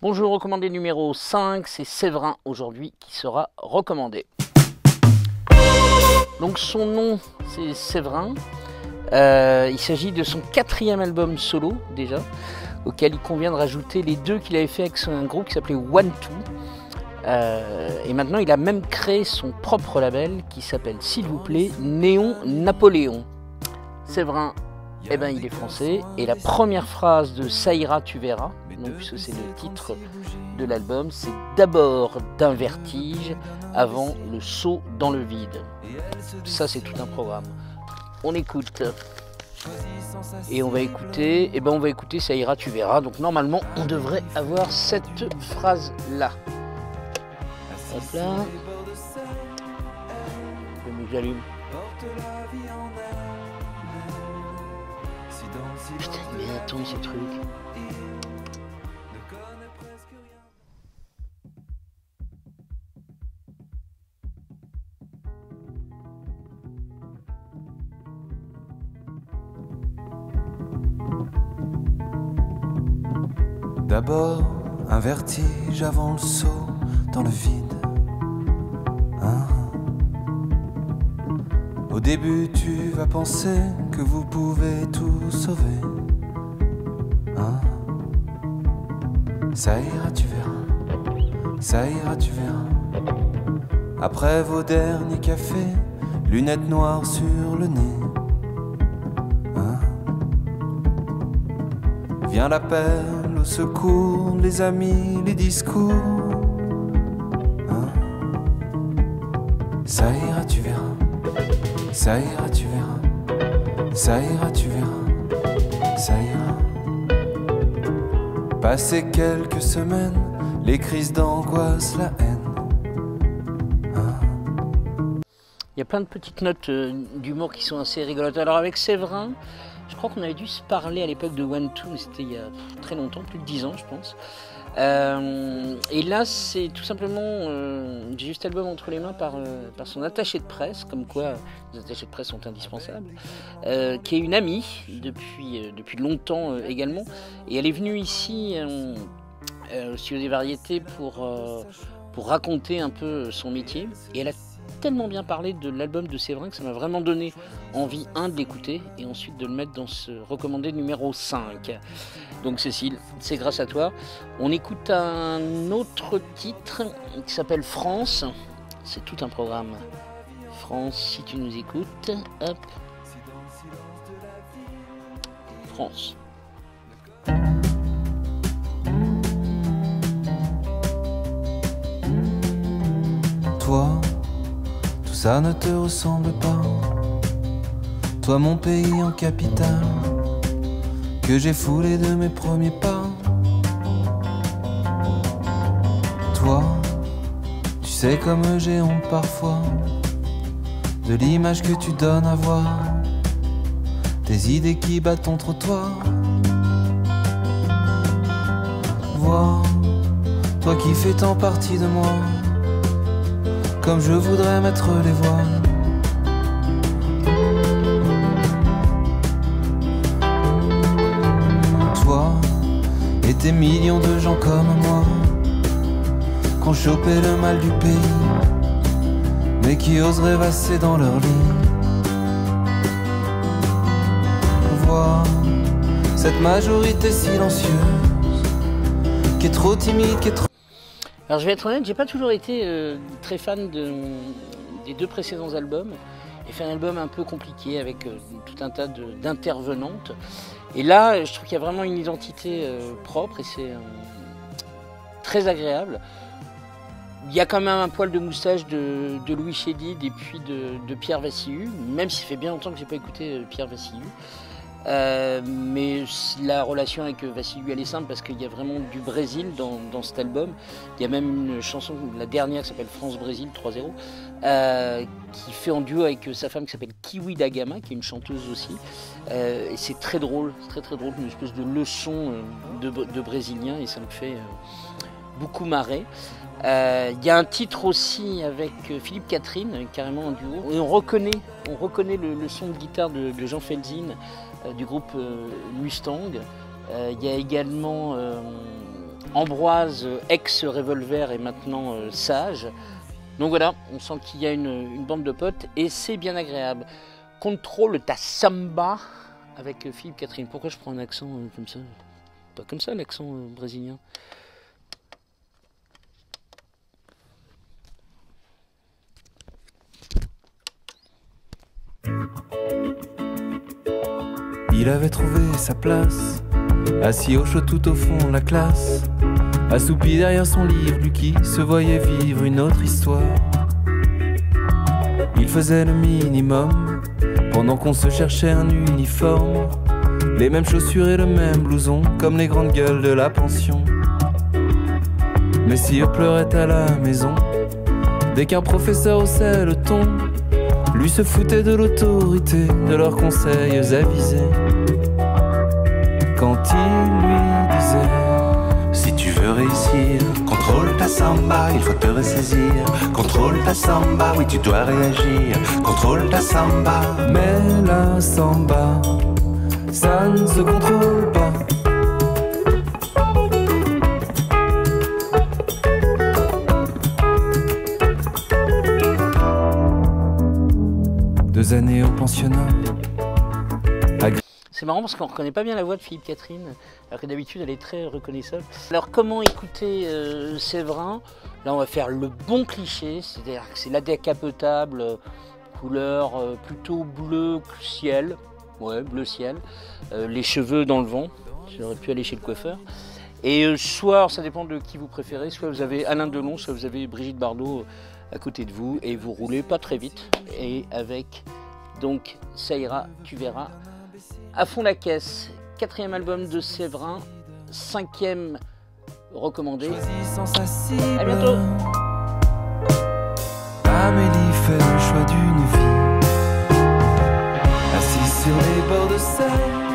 Bonjour, recommandé numéro 5, c'est Séverin aujourd'hui qui sera recommandé. Donc son nom c'est Séverin, il s'agit de son 4e album solo déjà, auquel il convient de rajouter les 2 qu'il avait fait avec un groupe qui s'appelait One Two. Et maintenant il a même créé son propre label qui s'appelle s'il vous plaît Néon Napoléon. Séverin, eh ben, il est français et la première phrase de Ça ira tu verras, donc c'est le titre de l'album, c'est d'abord d'un vertige avant le saut dans le vide. Ça c'est tout un programme. On écoute et on va écouter, eh ben on va écouter Ça ira tu verras, donc normalement on devrait avoir cette phrase là. Hop là. J'allume. Putain, mais attends ce truc. D'abord, un vertige avant le saut dans le vide. Au début, tu vas penser que vous pouvez tout sauver. Ça ira, tu verras. Ça ira, tu verras. Après vos derniers cafés, lunettes noires sur le nez. Vient l'appel au secours, les amis, les discours. Ça ira, tu verras. Ça ira, tu verras. Ça ira, tu verras. Ça ira. Passer quelques semaines, les crises d'angoisse, la haine. Il y a plein de petites notes d'humour qui sont assez rigolotes. Alors avec Séverin, je crois qu'on avait dû se parler à l'époque de One Two, c'était il y a très longtemps, plus de 10 ans je pense. Et là c'est tout simplement, j'ai eu cet album entre les mains par son attaché de presse, comme quoi les attachés de presse sont indispensables, qui est une amie depuis longtemps également, et elle est venue ici au Studio des Variétés pour raconter un peu son métier, et elle a tellement bien parlé de l'album de Séverin que ça m'a vraiment donné envie, de l'écouter et ensuite de le mettre dans ce recommandé numéro 5. Donc Cécile, c'est grâce à toi. On écoute un autre titre qui s'appelle France. C'est tout un programme. France, si tu nous écoutes, hop. France. Toi, ça ne te ressemble pas. Toi mon pays en capitale, que j'ai foulé de mes premiers pas. Toi, tu sais comme j'ai honte parfois de l'image que tu donnes à voir, tes idées qui battent ton trottoir. Vois, toi qui fais tant partie de moi, comme je voudrais mettre les voiles. Toi et tes millions de gens comme moi, qu'ont chopé le mal du pays, mais qui osent rêvasser dans leur lit. Vois cette majorité silencieuse, qui est trop timide, qui est trop... Alors je vais être honnête, j'ai pas toujours été très fan des 2 précédents albums. J'ai fait un album un peu compliqué avec tout un tas d'intervenantes. Et là, je trouve qu'il y a vraiment une identité propre et c'est très agréable. Il y a quand même un poil de moustache de Louis Chédid et puis de Pierre Vassiu, même si ça fait bien longtemps que j'ai pas écouté Pierre Vassiu. Mais la relation avec Vassiu elle est simple parce qu'il y a vraiment du Brésil dans cet album. Il y a même une chanson, la dernière qui s'appelle France-Brésil 3-0, qui fait en duo avec sa femme qui s'appelle Kiwi da Gama, qui est une chanteuse aussi. Et c'est très drôle, très drôle, une espèce de leçon de brésilien et ça me fait beaucoup marrer. Il y a un titre aussi avec Philippe Catherine, carrément en duo. Et on reconnaît le son de guitare de Jean Felzin du groupe Mustang. Il y a également Ambroise, ex-Revolver et maintenant Sage. Donc voilà, on sent qu'il y a une bande de potes et c'est bien agréable. Contrôle ta samba avec Philippe Catherine. Pourquoi je prends un accent comme ça? Pas comme ça l'accent brésilien. Il avait trouvé sa place, assis au chaud tout au fond de la classe, assoupi derrière son livre, lui qui se voyait vivre une autre histoire. Il faisait le minimum, pendant qu'on se cherchait un uniforme, les mêmes chaussures et le même blouson, comme les grandes gueules de la pension. Messire pleurait à la maison, dès qu'un professeur haussait le ton, lui se foutait de l'autorité, de leurs conseils avisés. Quand il lui disait: si tu veux réussir, contrôle ta samba, il faut te ressaisir. Contrôle ta samba, oui tu dois réagir. Contrôle ta samba. Mais la samba, ça ne se contrôle pas. Deux années au pensionnat. C'est marrant parce qu'on ne reconnaît pas bien la voix de Philippe Catherine, alors que d'habitude elle est très reconnaissable. Alors comment écouter Séverin? Là on va faire le bon cliché, c'est-à-dire que c'est la décapotable, couleur plutôt bleu ciel, ouais bleu ciel, les cheveux dans le vent, j'aurais pu aller chez le coiffeur. Et soit, ça dépend de qui vous préférez, soit vous avez Alain Delon, soit vous avez Brigitte Bardot à côté de vous et vous roulez pas très vite et avec donc ça ira, tu verras. À fond la caisse, 4e album de Séverin, 5e recommandé. À bientôt. Amélie fait le choix d'une vie assise sur les bords de Seine.